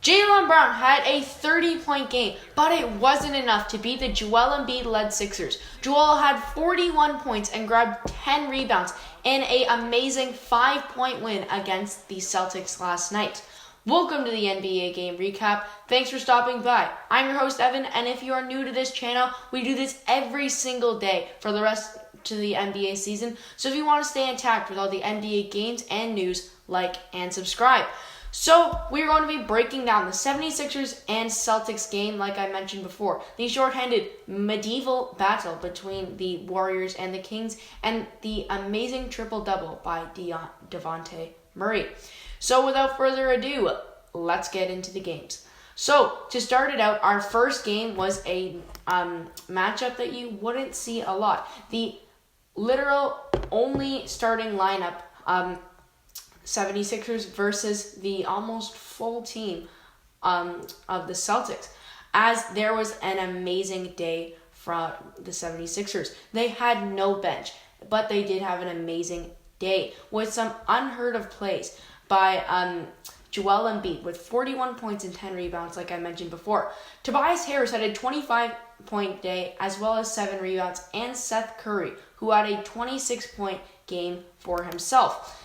Jaylen Brown had a 30-point game, but it wasn't enough to beat the Joel Embiid-led Sixers. Joel had 41 points and grabbed 10 rebounds in an amazing 5-point win against the Celtics last night. Welcome to the NBA Game Recap. Thanks for stopping by. I'm your host, Evan, and if you are new to this channel, we do this every single day for the rest of the NBA season. So if you want to stay intact with all the NBA games and news, like and subscribe. So, we're going to be breaking down the 76ers and Celtics game, like I mentioned before. The shorthanded medieval battle between the Warriors and the Kings, and the amazing triple-double by Devontae Murray. So, without further ado, let's get into the games. So, to start it out, our first game was a matchup that you wouldn't see a lot. The literal only starting lineup, 76ers versus the almost full team of the Celtics, as there was an amazing day from the 76ers. They had no bench, but they did have an amazing day with some unheard of plays by Joel Embiid with 41 points and 10 rebounds, like I mentioned before. Tobias Harris had a 25-point day as well as 7 rebounds, and Seth Curry, who had a 26-point game for himself.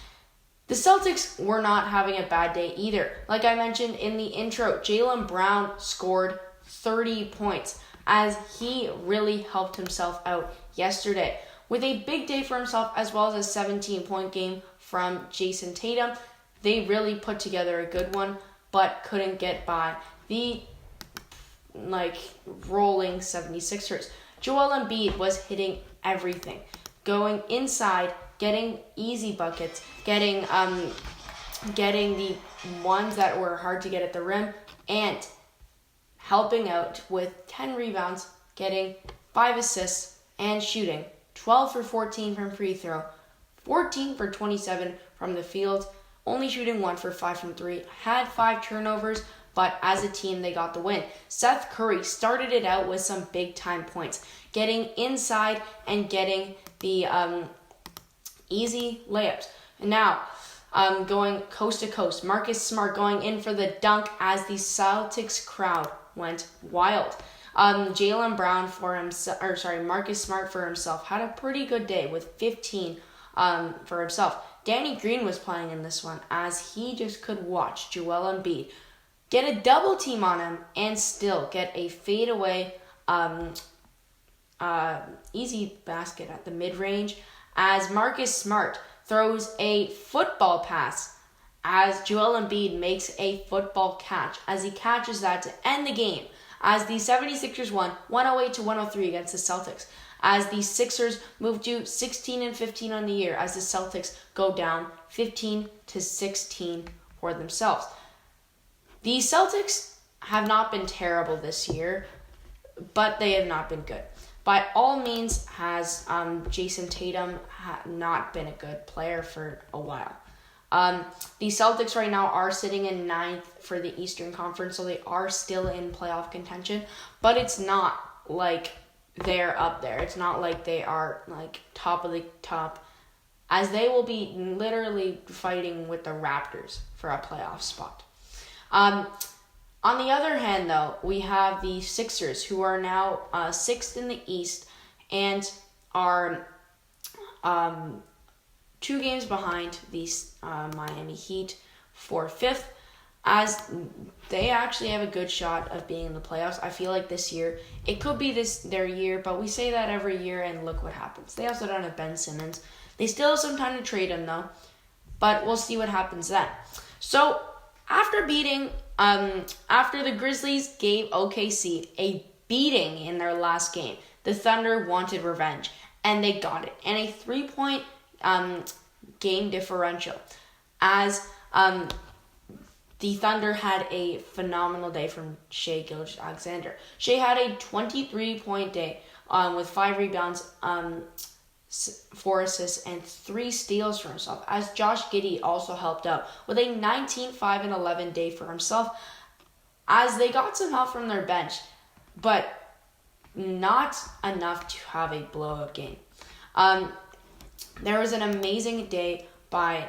The Celtics were not having a bad day either. Like I mentioned in the intro, Jaylen Brown scored 30 points as he really helped himself out yesterday with a big day for himself as well as a 17-point game from Jason Tatum. They really put together a good one, but couldn't get by the rolling 76ers. Joel Embiid was hitting everything, going inside, getting easy buckets, getting the ones that were hard to get at the rim, and helping out with 10 rebounds, getting 5 assists, and shooting 12 for 14 from free throw, 14 for 27 from the field, only shooting 1 for 5 from 3, had 5 turnovers, but as a team, they got the win. Seth Curry started it out with some big-time points, getting inside and getting the easy layups. And now, going coast to coast, Marcus Smart going in for the dunk as the Celtics crowd went wild. Jaylen Brown Marcus Smart for himself had a pretty good day with 15 for himself. Danny Green was playing in this one as he just could watch Joel Embiid get a double team on him and still get a fadeaway easy basket at the mid-range as Marcus Smart throws a football pass as Joel Embiid makes a football catch as he catches that to end the game as the 76ers won 108-103 against the Celtics, as the Sixers move to 16-15 on the year as the Celtics go down 15-16 for themselves. The Celtics have not been terrible this year, but they have not been good. By all means, has Jason Tatum not been a good player for a while. The Celtics right now are sitting in 9th for the Eastern Conference, so they are still in playoff contention, but it's not like they're up there. It's not like they are top of the top, as they will be literally fighting with the Raptors for a playoff spot. On the other hand, though, we have the Sixers, who are now 6th in the East and are 2 games behind the Miami Heat for 5th, as they actually have a good shot of being in the playoffs. I feel like this year, it could be their year, but we say that every year, and look what happens. They also don't have Ben Simmons. They still have some time to trade him, though, but we'll see what happens then. So, after the Grizzlies gave OKC a beating in their last game, the Thunder wanted revenge, and they got it. And a 3-point game differential, as the Thunder had a phenomenal day from Shai Gilgeous-Alexander. Shai had a 23-point day with 5 rebounds, 4 assists, and 3 steals for himself, as Josh Giddey also helped out with a 19, 5, and 11 day for himself, as they got some help from their bench, but not enough to have a blowout game. There was an amazing day by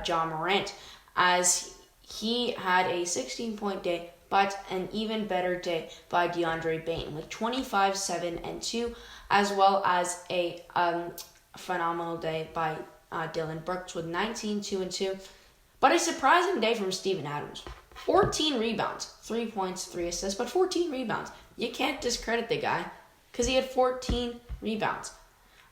Ja Morant, as he had a 16-point day, but an even better day by DeAndre Bain with 25, 7, and 2, as well as a phenomenal day by Dylan Brooks with 19, 2, and 2. But a surprising day from Steven Adams. 14 rebounds, 3 points, 3 assists, but 14 rebounds. You can't discredit the guy because he had 14 rebounds.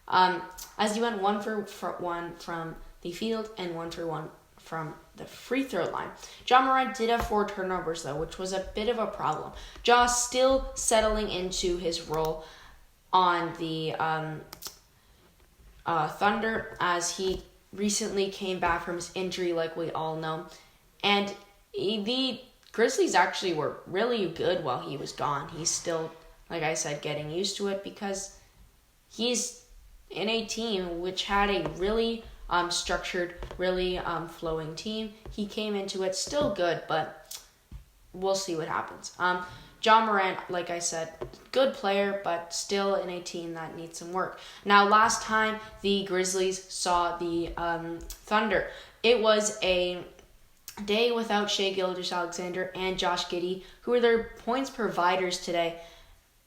As he went 1 for 1 from the field and 1 for 1 from the free throw line. Ja Morant did have 4 turnovers though, which was a bit of a problem. Ja still settling into his role on the Thunder as he recently came back from his injury, like we all know. And the Grizzlies actually were really good while he was gone. He's still, like I said, getting used to it because he's in a team which had a really structured, really flowing team. He came into it still good, but we'll see what happens. Ja Morant, like I said, good player, but still in a team that needs some work. Now, last time the Grizzlies saw the Thunder, it was a day without Shai Gilgeous-Alexander and Josh Giddey, who were their points providers today.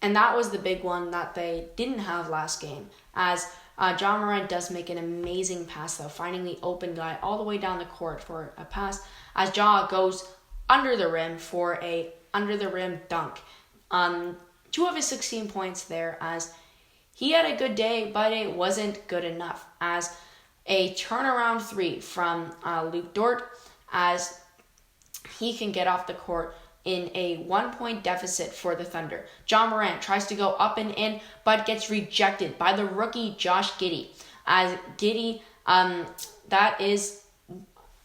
And that was the big one that they didn't have last game, as Ja Morant does make an amazing pass, though, finding the open guy all the way down the court for a pass, as Ja goes under the rim for a under-the-rim dunk. 2 of his 16 points there, as he had a good day, but it wasn't good enough, as a turnaround 3 from Luke Dort, as he can get off the court in a 1-point deficit for the Thunder. Ja Morant tries to go up and in, but gets rejected by the rookie Josh Giddey. As Giddey, that is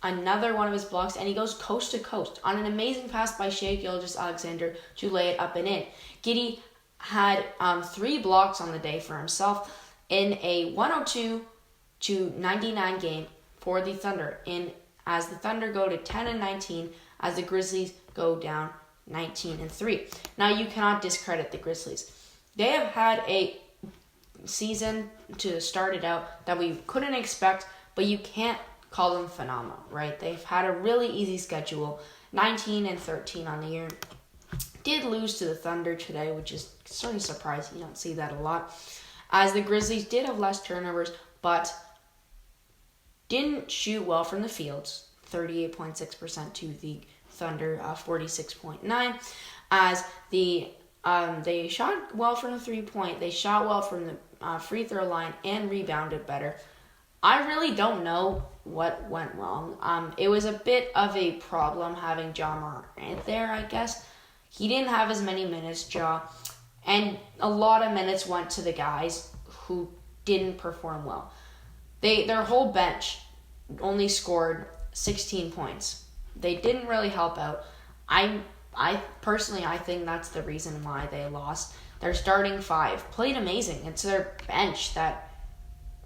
another one of his blocks, and he goes coast to coast on an amazing pass by Shai Gilgeous-Alexander to lay it up and in. Giddey had 3 blocks on the day for himself in a 102-99 game for the Thunder, as the Thunder go to 10-19, as the Grizzlies go down 19-3. Now, you cannot discredit the Grizzlies. They have had a season to start it out that we couldn't expect, but you can't call them phenomenal, right? They've had a really easy schedule, 19-13 on the year. Did lose to the Thunder today, which is sort of surprising. You don't see that a lot. As the Grizzlies did have less turnovers, but didn't shoot well from the fields, 38.6% to the Thunder, 46.9%. As they shot well from the 3-point, they shot well from the free throw line and rebounded better. I really don't know what went wrong. It was a bit of a problem having Ja Morant there, I guess. He didn't have as many minutes, Ja, and a lot of minutes went to the guys who didn't perform well. Their whole bench only scored 16 points. They didn't really help out. I personally think that's the reason why they lost. Their starting 5 played amazing. It's their bench that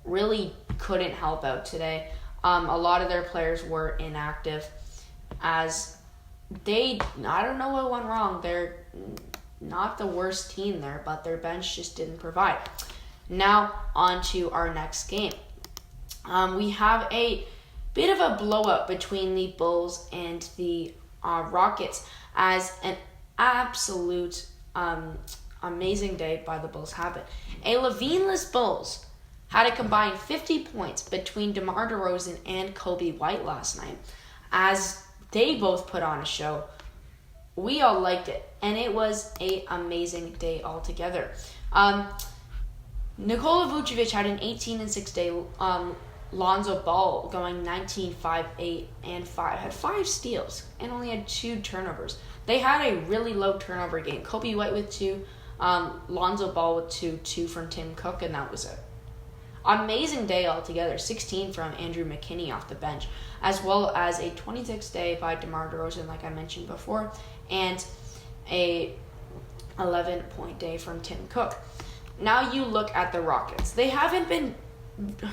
really couldn't help out today. A lot of their players were inactive, as I don't know what went wrong. They're not the worst team there, but their bench just didn't provide. Now, on to our next game. We have a bit of a blowout between the Bulls and the Rockets, as an absolute amazing day by the Bulls happened. A Levine-less Bulls had a combined 50 points between DeMar DeRozan and Kobe White last night, as they both put on a show. We all liked it, and it was an amazing day altogether. Nikola Vucevic had an 18-6 day. Lonzo Ball going 19, 5, 8, and 5. Had 5 steals and only had 2 turnovers. They had a really low turnover game. Kobe White with 2, Lonzo Ball with 2 from Tim Cook, and that was it. Amazing day altogether. 16 from Andrew McKinney off the bench, as well as a 26 day by DeMar DeRozan, like I mentioned before, and a 11-point day from Tim Cook. Now you look at the Rockets. They haven't been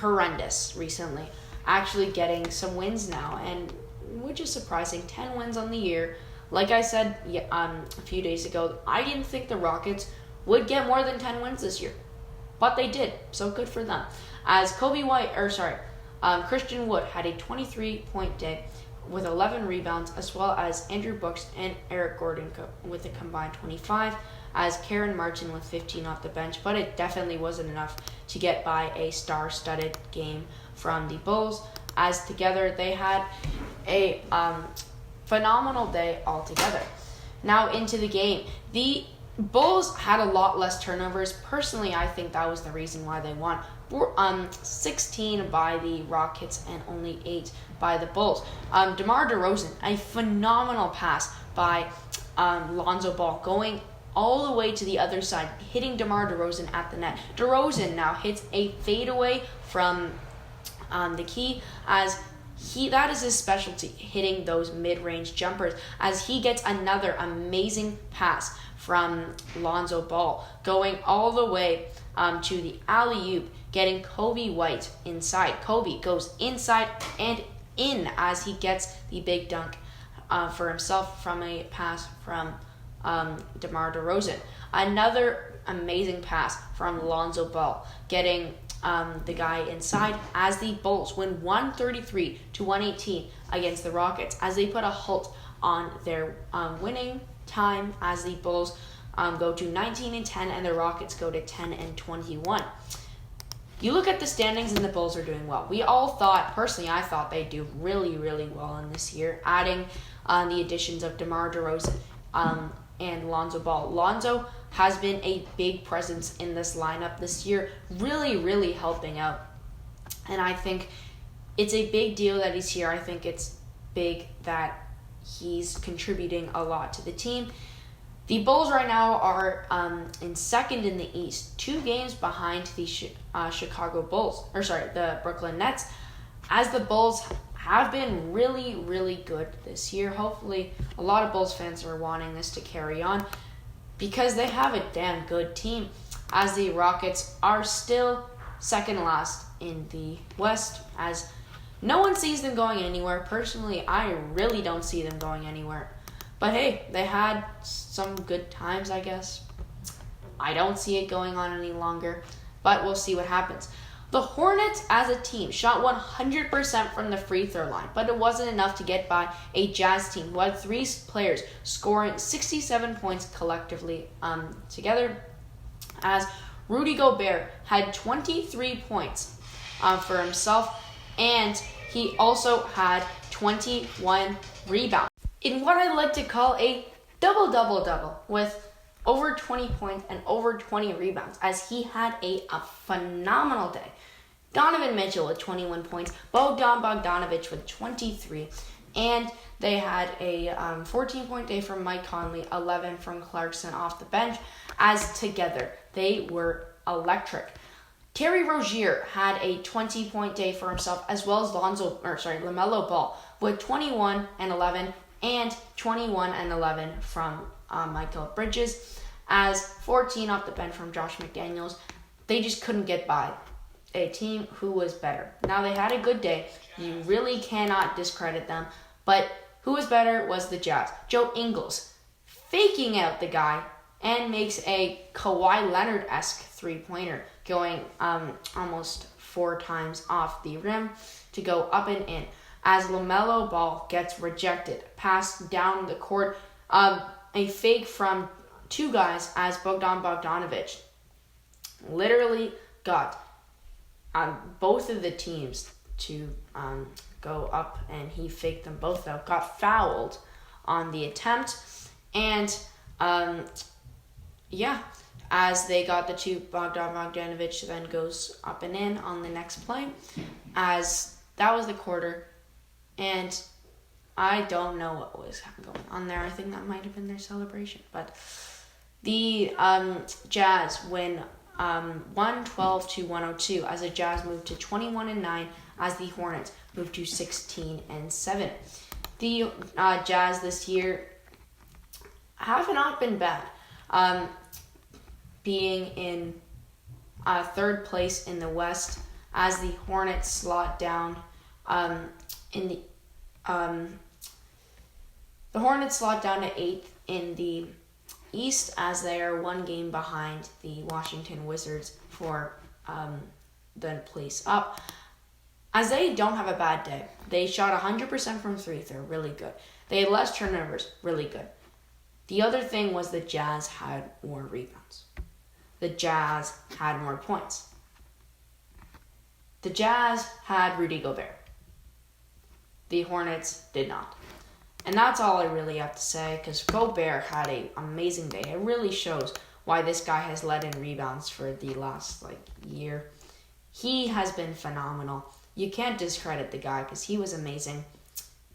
horrendous recently, actually getting some wins now, and which is surprising. 10 wins on the year. Like I said a few days ago, I didn't think the Rockets would get more than 10 wins this year, but they did, so good for them. As Christian Wood had a 23-point day, with 11 rebounds, as well as Andrew Brooks and Eric Gordon with a combined 25, as Karen Martin with 15 off the bench, but it definitely wasn't enough to get by a star-studded game from the Bulls, as together they had a phenomenal day altogether. Now into the game. The Bulls had a lot less turnovers. Personally, I think that was the reason why they won. 16 by the Rockets and only 8 by the Bulls. DeMar DeRozan, a phenomenal pass by Lonzo Ball, going all the way to the other side, hitting DeMar DeRozan at the net. DeRozan now hits a fadeaway from the key, as that is his specialty, hitting those mid-range jumpers, as he gets another amazing pass from Lonzo Ball, going all the way to the alley-oop, getting Kobe White inside. Kobe goes inside and in as he gets the big dunk for himself from a pass from DeMar DeRozan. Another amazing pass from Lonzo Ball, getting the guy inside as the Bulls win 133-118 against the Rockets, as they put a halt on their winning time, as the Bulls go to 19-10 and the Rockets go to 10-21. You look at the standings and the Bulls are doing well. We all thought, personally, I thought they'd do really, really well in this year, adding the additions of DeMar DeRozan and Lonzo Ball. Lonzo has been a big presence in this lineup this year, really, really helping out. And I think it's a big deal that he's here. I think it's big that he's contributing a lot to the team. The Bulls right now are in second in the East, 2 games behind the the Brooklyn Nets, as the Bulls have been really, really good this year. Hopefully, a lot of Bulls fans are wanting this to carry on because they have a damn good team, as the Rockets are still second last in the West, as no one sees them going anywhere. Personally, I really don't see them going anywhere. But hey, they had some good times, I guess. I don't see it going on any longer, but we'll see what happens. The Hornets as a team shot 100% from the free throw line, but it wasn't enough to get by a Jazz team who had 3 players scoring 67 points collectively together, as Rudy Gobert had 23 points for himself, and he also had 21 rebounds in what I like to call a double-double-double, with over 20 points and over 20 rebounds, as he had a phenomenal day. Donovan Mitchell with 21 points, Bogdanovich with 23, and they had a 14-point day from Mike Conley, 11 from Clarkson off the bench, as together they were electric. Terry Rozier had a 20-point day for himself, as well as LaMelo Ball with 21 and 11 and 21 and 11 from Michael Bridges, as 14 off the bench from Josh McDaniels. They just couldn't get by a team who was better. Now, they had a good day. You really cannot discredit them, but who was better was the Jazz. Joe Ingles faking out the guy and makes a Kawhi Leonard-esque three-pointer, going almost 4 times off the rim to go up and in, as LaMelo Ball gets rejected, passed down the court, a fake from 2 guys, as Bogdanovich literally got both of the teams to go up, and he faked them both out, got fouled on the attempt, and as they got the 2, Bogdanovich then goes up and in on the next play, as that was the quarter. And I don't know what was going on there. I think that might have been their celebration. But the Jazz win 112-102 as the Jazz moved to 21-9, as the Hornets moved to 16-7. The Jazz this year have not been bad, being in 3rd place in the West, as the Hornets slot down the Hornets slot down to 8th in the East, as they are 1 game behind the Washington Wizards for the place up. as they don't have a bad day. They shot 100% from three throw, really good. They had less turnovers, really good. The other thing was the Jazz had more rebounds. The Jazz had more points. The Jazz had Rudy Gobert. The Hornets did not. And that's all I really have to say, because Gobert had an amazing day. It really shows why this guy has led in rebounds for the last year. He has been phenomenal. You can't discredit the guy because he was amazing.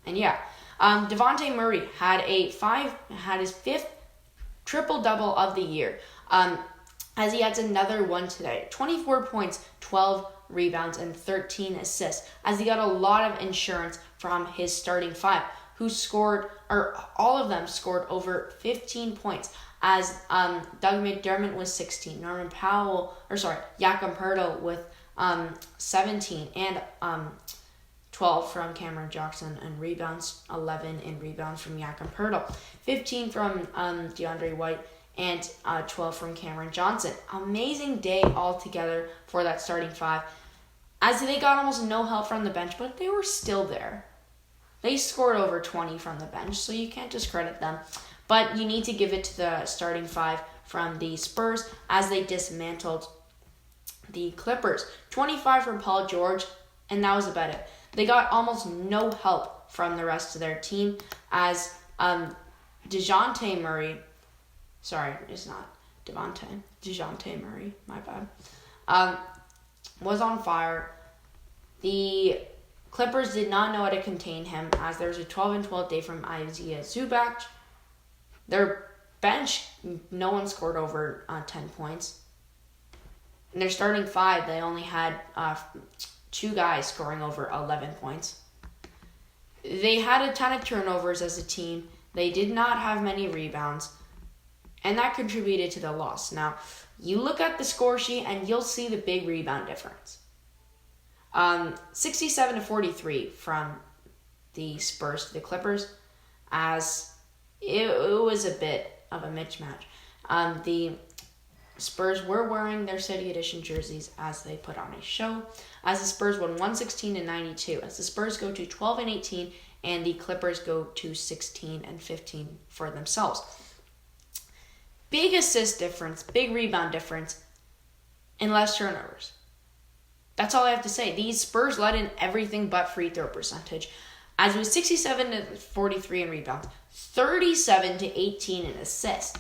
And yeah, Devontae Murray had his fifth triple-double of the year, as he adds another one today. 24 points, 12 rebounds, and 13 assists, as he got a lot of insurance from his starting five, who all of them scored over 15 points, as Doug McDermott was 16, Jakob Poeltl with 17, and 12 from Cameron Jackson, and rebounds, 11 in rebounds from Jakob Poeltl, 15 from DeAndre White, and 12 from Cameron Johnson. Amazing day altogether for that starting five, as they got almost no help from the bench, but they were still there. They scored over 20 from the bench, so you can't discredit them. But you need to give it to the starting five from the Spurs, as they dismantled the Clippers. 25 from Paul George, and that was about it. They got almost no help from the rest of their team, as DeJounte Murray, my bad, was on fire. The Clippers did not know how to contain him, as there was a 12-12 day from Isaiah Zubac. Their bench, no one scored over 10 points. In their starting five, they only had two guys scoring over 11 points. They had a ton of turnovers as a team. They did not have many rebounds, and that contributed to the loss. Now, you look at the score sheet, and you'll see the big rebound difference. 67-43 from the Spurs to the Clippers, as it was a bit of a mismatch. The Spurs were wearing their City Edition jerseys as they put on a show, as the Spurs won 116-92, as the Spurs go to 12-18, and the Clippers go to 16-15 for themselves. Big assist difference, big rebound difference, and less turnovers. That's all I have to say. These Spurs led in everything but free throw percentage, as it was 67-43 in rebounds, 37-18 in assists,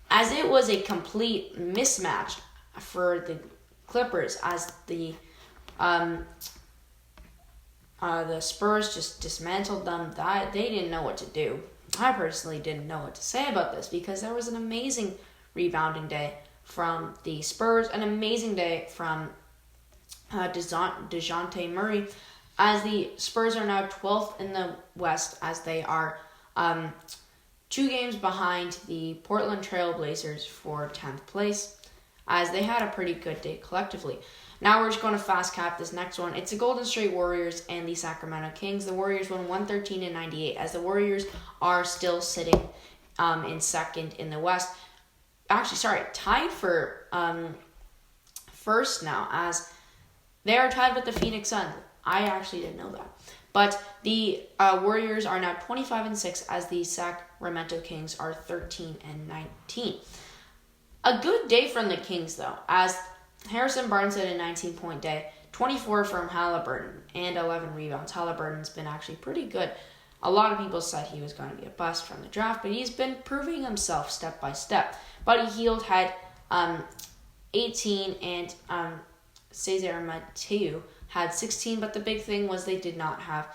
as it was a complete mismatch for the Clippers, as the Spurs just dismantled them. They didn't know what to do. I personally didn't know what to say about this, because there was an amazing rebounding day from the Spurs, an amazing day from DeJounte Murray, as the Spurs are now 12th in the West, as they are 2 games behind the Portland Trail Blazers for 10th place, as they had a pretty good day collectively. Now we're just going to fast cap this next one. It's the Golden State Warriors and the Sacramento Kings. The Warriors won 113-98, as the Warriors are still sitting in second in the West. Tied for first now, as they are tied with the Phoenix Suns. I actually didn't know that. But the Warriors are now 25-6, as the Sacramento Kings are 13-19. A good day from the Kings, though, as Harrison Barnes had a 19-point day, 24 from Halliburton, and 11 rebounds. Halliburton's been actually pretty good. A lot of people said he was going to be a bust from the draft, but he's been proving himself step by step. Buddy Hield had 18, and Cesar Mathieu had 16, but the big thing was they did not have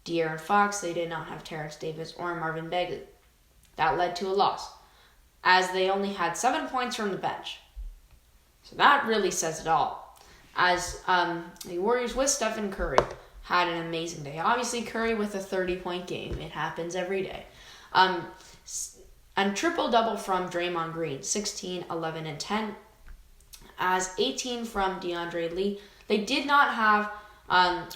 De'Aaron Fox, they did not have Terrence Davis, or Marvin Bagley. That led to a loss, as they only had 7 points from the bench. So that really says it all, as the Warriors with Stephen Curry had an amazing day. Obviously, Curry with a 30-point game. It happens every day. A triple-double from Draymond Green, 16, 11, and 10, as 18 from DeAndre Lee. They did not have,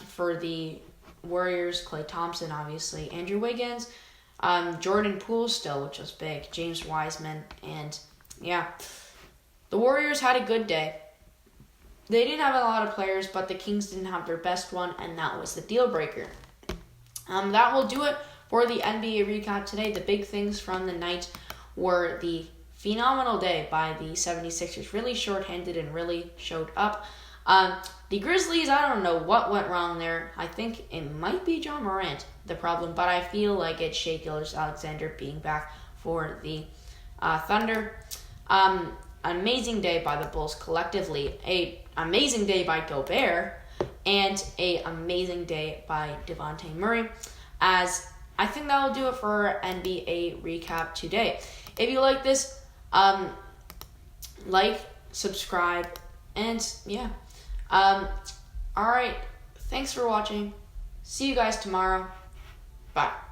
for the Warriors, Klay Thompson, obviously, Andrew Wiggins, Jordan Poole still, which was big, James Wiseman, and yeah. The Warriors had a good day. they didn't have a lot of players, but the Kings didn't have their best one, and that was the deal breaker. That will do it for the NBA recap today. The big things from the night were the phenomenal day by the 76ers. Really short-handed and really showed up. The Grizzlies, I don't know what went wrong there. I think it might be John Morant, the problem, but I feel like it's Shai Gilgeous-Alexander being back for the Thunder. Amazing day by the Bulls collectively. A amazing day by Gobert. And a amazing day by Devontae Murray. As I think that will do it for our NBA recap today. If you like this, like, subscribe, and yeah. Alright, thanks for watching. See you guys tomorrow. Bye.